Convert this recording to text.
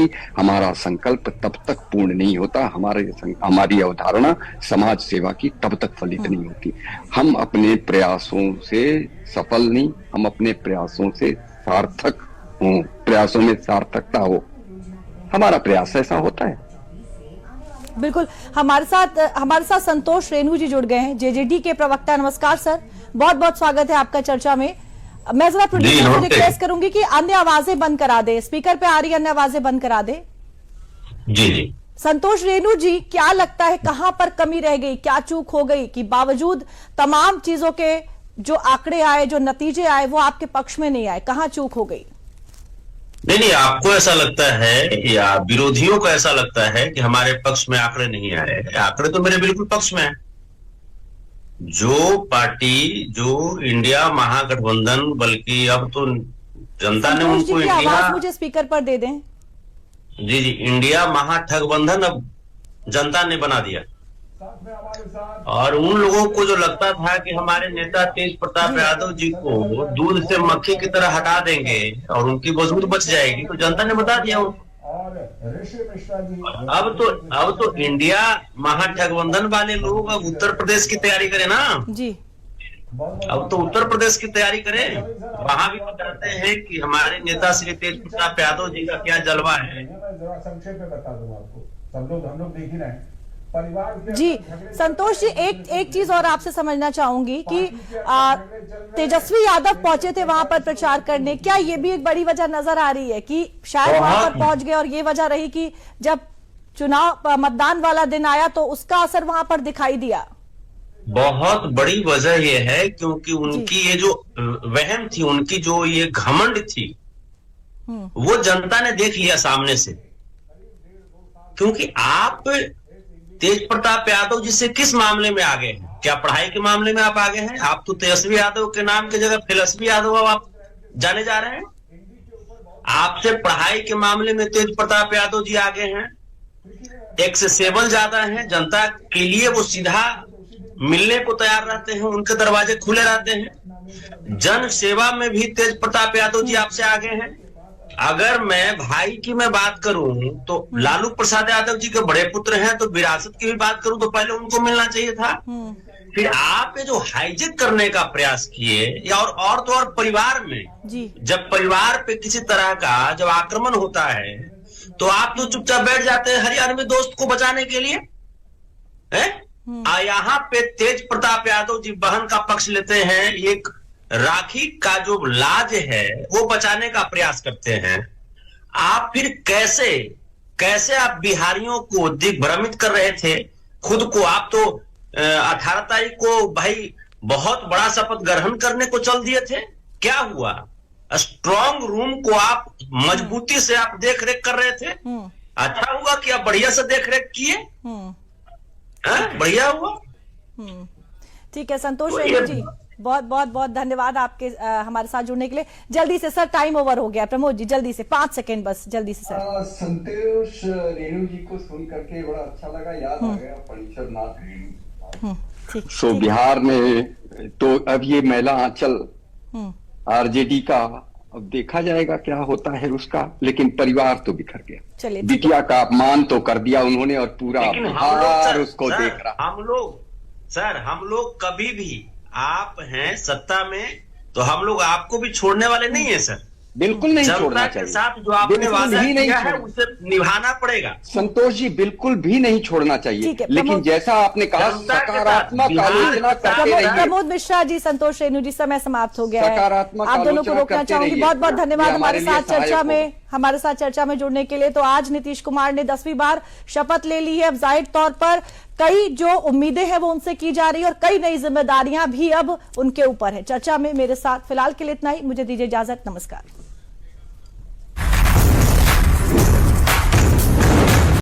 होती, हमारा संकल्प तब तक पूर्ण नहीं होता, हमारी अवधारणा समाज सेवा की तब तक फलित नहीं होती। हम अपने प्रयासों से सफल नहीं, हम अपने प्रयासों से सार्थक हो, प्रयासों में सार्थकता हो, हमारा प्रयास ऐसा होता है। बिल्कुल। हमारे साथ संतोष रेणु जी जुड़ गए हैं, जेजेडी के प्रवक्ता। नमस्कार सर, बहुत बहुत स्वागत है आपका चर्चा में। मैं जरा प्रोड्यूसर से रिक्वेस्ट करूंगी कि अन्य आवाजें बंद करा दे, स्पीकर पे आ रही अन्य आवाजें बंद करा दे। जी। संतोष रेणु जी, क्या लगता है कहां पर कमी रह गई, क्या चूक हो गई कि बावजूद तमाम चीजों के जो आंकड़े आए, जो नतीजे आए, वो आपके पक्ष में नहीं आए, कहां चूक हो गई? नहीं, आपको ऐसा लगता है या विरोधियों को ऐसा लगता है कि हमारे पक्ष में आंकड़े नहीं आए? आंकड़े तो मेरे बिल्कुल पक्ष में है। जो पार्टी, जो इंडिया महागठबंधन, बल्कि अब तो जनता ने उनको आवाज मुझे स्पीकर पर दे दें। जी, इंडिया महाठगबंधन अब जनता ने बना दिया। और उन लोगों को जो लगता था कि हमारे नेता तेज प्रताप यादव जी को दूध से मक्खी की तरह हटा देंगे और उनकी वजूद बच जाएगी, तो जनता ने बता दिया। अब तो इंडिया महाठगबंधन वाले लोग अब उत्तर प्रदेश की तैयारी करें ना जी। अब तो उत्तर प्रदेश की तैयारी करें, वहां भी बताते हैं कि हमारे नेता श्री तेज प्रताप यादव जी का क्या जलवा है। संक्षेप में बता दूं आपको, हम लोग देख ही रहे हैं। जी संतोष जी, एक चीज और आपसे समझना चाहूंगी कि तेजस्वी यादव पहुंचे थे वहां पर प्रचार करने, क्या ये भी एक बड़ी वजह नजर आ रही है कि शायद वहां पर पहुंच गए और ये वजह रही कि जब चुनाव मतदान वाला दिन आया तो उसका असर वहां पर दिखाई दिया? बहुत बड़ी वजह ये है क्योंकि उनकी ये जो वहम थी, उनकी जो ये घमंड थी, वो जनता ने देख लिया सामने से। क्योंकि आप तेज प्रताप यादव जी से किस मामले में आगे हैं? क्या पढ़ाई के मामले में आप आगे हैं? आप तो तेजस्वी यादव के नाम की जगह फिलस्वी यादव आप जाने जा रहे हैं। आपसे पढ़ाई के मामले में तेज प्रताप यादव जी आगे हैं, एक्सेसिबल ज्यादा हैं, जनता के लिए वो सीधा मिलने को तैयार रहते हैं, उनके दरवाजे खुले रहते हैं। जन सेवा में भी तेज प्रताप यादव जी आपसे आगे हैं। अगर मैं भाई की मैं बात करूं तो लालू प्रसाद यादव जी के बड़े पुत्र हैं, तो विरासत की भी बात करूं तो पहले उनको मिलना चाहिए था। फिर आप ये जो हाईजेक करने का प्रयास किए, या और तो और परिवार में जी, जब परिवार पे किसी तरह का जब आक्रमण होता है तो आप तो चुपचाप बैठ जाते हैं हरियाणा में दोस्त को बचाने के लिए, यहाँ पे तेज प्रताप यादव जी बहन का पक्ष लेते हैं, एक राखी का जो लाज है वो बचाने का प्रयास करते हैं। आप फिर कैसे आप बिहारियों को दिग्भ्रमित कर रहे थे खुद को? आप तो 18 तारीख को भाई बहुत बड़ा शपथ ग्रहण करने को चल दिए थे, क्या हुआ? स्ट्रांग रूम को आप मजबूती से आप देख रेख कर रहे थे। अच्छा हुआ कि आप बढ़िया से देख रेख किए, बढ़िया हुआ। ठीक है संतोष रेणु जी, बहुत बहुत बहुत धन्यवाद आपके हमारे साथ जुड़ने के लिए। जल्दी से सर, टाइम ओवर हो गया। प्रमोद जी जल्दी से 5 सेकंड बस, जल्दी से सर। संतोष रेणु जी को सुन करके बड़ा अच्छा लगा, याद आ गया पणीश्वर नाथ रेणु। सो बिहार में तो अब ये मैला आंचल आरजेडी का, अब देखा जाएगा क्या होता है उसका, लेकिन परिवार तो बिखर गया। चलिए, बिटिया का अपमान तो कर दिया उन्होंने और पूरा बिहार उसको देख रहा। हम लोग कभी भी, आप हैं सत्ता में तो हम लोग आपको भी छोड़ने वाले नहीं है सर। बिल्कुल नहीं छोड़ना चाहिए। साथ जो आपने वादा किया है उसे निभाना पड़ेगा। संतोष जी बिल्कुल भी नहीं छोड़ना चाहिए, लेकिन जैसा आपने कहा सकारात्मक आलोचना करते रहिए। प्रमोद मिश्रा जी, संतोष रेणु जी, समय समाप्त हो गया है, आप दोनों को रोकना चाहूंगी। बहुत बहुत धन्यवाद हमारे साथ चर्चा में जुड़ने के लिए। तो आज नीतीश कुमार ने 10वीं बार शपथ ले ली है। अब जाहिर तौर पर कई जो उम्मीदें हैं वो उनसे की जा रही है और कई नई जिम्मेदारियां भी अब उनके ऊपर है। चर्चा में मेरे साथ फिलहाल के लिए इतना ही, मुझे दीजिए इजाजत, नमस्कार।